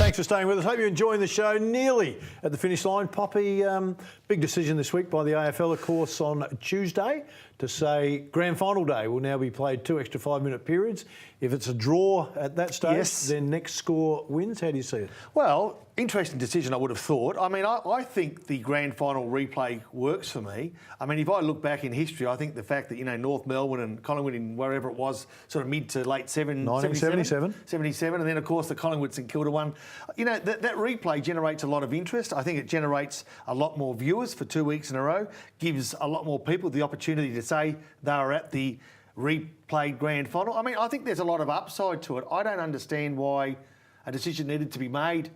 Thanks for staying with us. Hope you're enjoying the show. Nearly at the finish line. Poppy, big decision this week by the AFL, of course, on Tuesday to say grand final day will now be played 2 extra 5-minute periods. If it's a draw at that stage, then next score wins. How do you see it? Well, interesting decision, I would have thought. I mean, I think the grand final replay works for me. I mean, if I look back in history, I think the fact that, North Melbourne and Collingwood in wherever it was, sort of mid to late 1977. 77, and then, of course, the Collingwood St Kilda one. That replay generates a lot of interest. I think it generates a lot more viewers for 2 weeks in a row, gives a lot more people the opportunity to say they were at the replayed grand final. I mean, I think there's a lot of upside to it. I don't understand why a decision needed to be made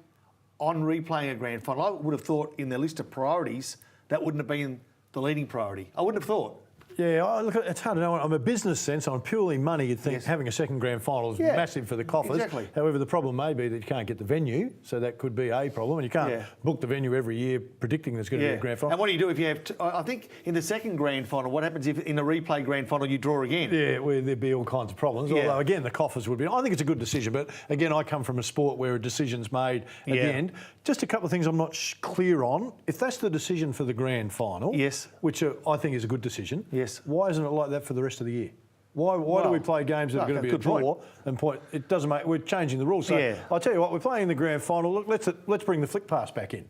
on replaying a grand final. I would have thought in their list of priorities, that wouldn't have been the leading priority. I wouldn't have thought. Yeah, look, it's hard to know. On a business sense, on purely money, you'd think having a second grand final is massive for the coffers. Exactly. However, the problem may be that you can't get the venue, so that could be a problem. And you can't book the venue every year predicting there's going to be a grand final. And what do you do if you have... I think in the second grand final, what happens if in the replay grand final you draw again? Yeah, well, there'd be all kinds of problems. Although, again, the coffers would be... I think it's a good decision, but again, I come from a sport where a decision's made at the end. Just a couple of things I'm not clear on. If that's the decision for the grand final, which I think is a good decision, why isn't it like that for the rest of the year? Why do we play games that are going to be a draw and point? It doesn't make. We're changing the rules. So I'll tell you what, we're playing the grand final. Look, let's bring the flick pass back in.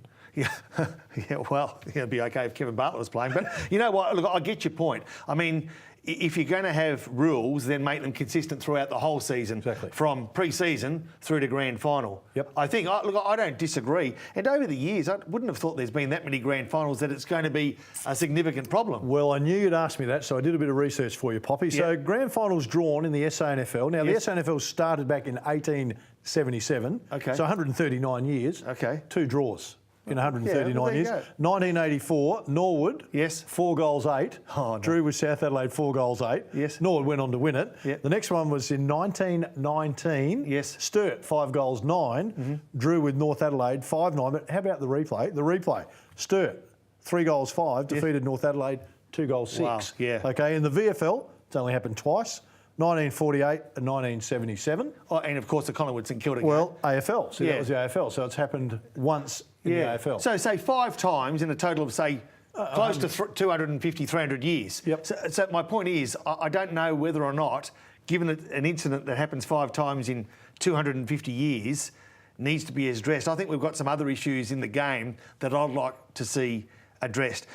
Well, it'd be okay if Kevin Bartlett was playing, but you know what? Look, I get your point. I mean, if you're going to have rules, then make them consistent throughout the whole season, from pre-season through to grand final. I think, I don't disagree. And over the years, I wouldn't have thought there's been that many grand finals that it's going to be a significant problem. Well, I knew you'd ask me that, so I did a bit of research for you, Poppy. So grand finals drawn in the SANFL. Now, the SANFL started back in 1877, so 139 years, 2 draws. In 139 years. 1984, Norwood, 4 goals 8. Drew with South Adelaide, 4 goals 8. Norwood went on to win it. The next one was in 1919. Sturt, 5 goals 9. Drew with North Adelaide, 5-9. But how about the replay? The replay. Sturt, 3 goals 5, defeated North Adelaide, 2 goals 6. Wow. Okay, in the VFL, it's only happened twice. 1948 and 1977. Oh, and of course the Collingwood St Kilda game. Well, AFL. So that was the AFL. So it's happened once in the AFL. So say 5 times in a total of, say, close to 250, 300 years. So my point is, I don't know whether or not, given an incident that happens 5 times in 250 years, needs to be addressed. I think we've got some other issues in the game that I'd like to see addressed.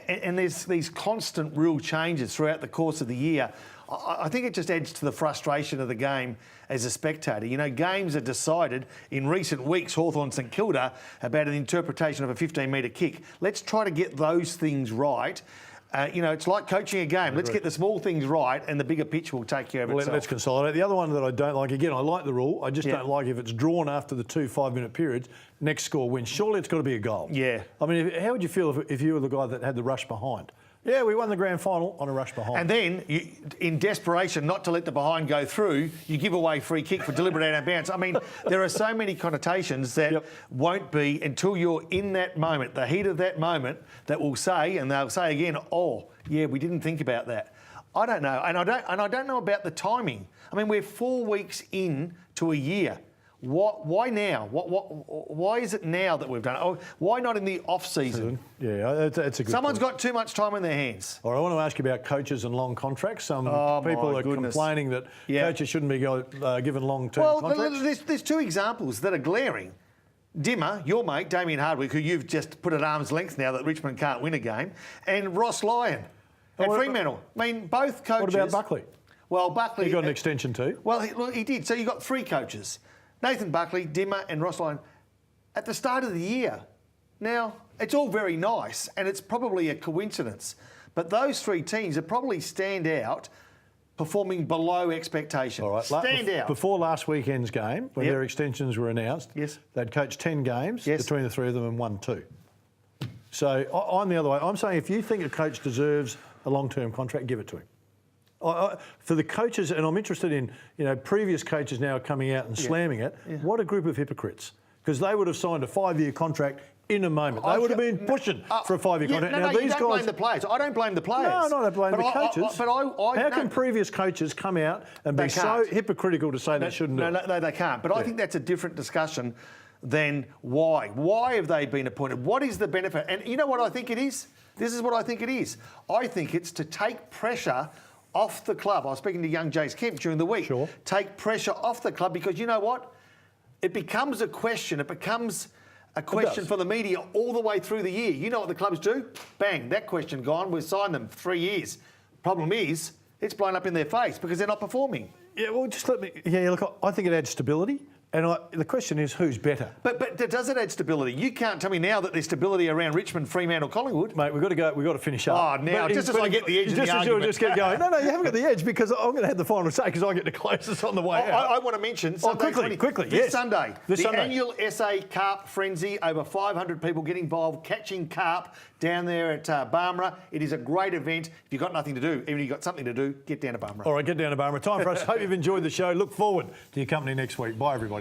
And there's these constant rule changes throughout the course of the year. I think it just adds to the frustration of the game as a spectator. Games are decided in recent weeks, Hawthorn St Kilda, about an interpretation of a 15-metre kick. Let's try to get those things right. It's like coaching a game. Let's get the small things right and the bigger pitch will take care of itself. Let's consolidate. The other one that I don't like, again, I like the rule. I just don't like if it's drawn after the 2 5-minute periods, next score wins. Surely it's got to be a goal. I mean, how would you feel if you were the guy that had the rush behind? Yeah, we won the grand final on a rush behind. And then, in desperation not to let the behind go through, you give away free kick for deliberate out of bounds. I mean, there are so many connotations that won't be until you're in that moment, the heat of that moment, that will say, and they'll say again, oh, yeah, we didn't think about that. I don't know, and I don't know about the timing. I mean, we're 4 weeks in to a year. Why now? Why is it now that we've done it? Oh, why not in the off-season? Yeah, that's a good Someone's point. got too much time in their hands. All right, I want to ask you about coaches and long contracts. Some people are complaining that coaches shouldn't be given long-term contracts. Well, there's 2 examples that are glaring. Dimmer, your mate, Damien Hardwick, who you've just put at arm's length now that Richmond can't win a game, and Ross Lyon at Fremantle. I mean, both coaches... What about Buckley? Well, Buckley... He got an extension too. Well, he did. So you got 3 coaches. Nathan Buckley, Dimmer and Ross Lyon at the start of the year. Now, it's all very nice and it's probably a coincidence, but those 3 teams that probably stand out performing below expectation. All right. Stand out. Before last weekend's game, when their extensions were announced, they'd coached 10 games between the 3 of them and won 2. So I'm the other way. I'm saying if you think a coach deserves a long-term contract, give it to him. For the coaches, and I'm interested in, previous coaches now coming out and slamming it. What a group of hypocrites. Because they would have signed a 5-year contract in a moment. They would have been pushing for a 5-year contract. Now, these guys... blame the players. I don't blame the players. No, I don't blame the coaches. How can previous coaches come out and be so hypocritical to say they shouldn't do it? No, they can't. But I think that's a different discussion then why? Why have they been appointed? What is the benefit? And you know what I think it is? This is what I think it is. I think it's to take pressure off the club. I was speaking to young Jace Kemp during the week. Sure. Take pressure off the club because you know what? It becomes a question. It becomes a question for the media all the way through the year. You know what the clubs do? Bang, that question gone. We've signed them 3 years. Problem is, it's blown up in their face because they're not performing. Yeah, well, just let me... Yeah, look, I think it adds stability. And the question is, who's better? But does it add stability? You can't tell me now that there's stability around Richmond, Fremantle, Collingwood. Mate, we've got to go. We've got to finish up. Oh, now, just as I get the edge of the argument. Just get going. No, you haven't got the edge because I'm going to have the final say because I get the closest on the way out. I want to mention Sunday, quickly, this yes. Sunday, This the Sunday. annual SA Carp Frenzy. Over 500 people get involved catching carp down there at Barmera. It is a great event. If you've got nothing to do, even if you've got something to do, get down to Barmera. All right, get down to Barmera. Time for us. Hope you've enjoyed the show. Look forward to your company next week. Bye, everybody.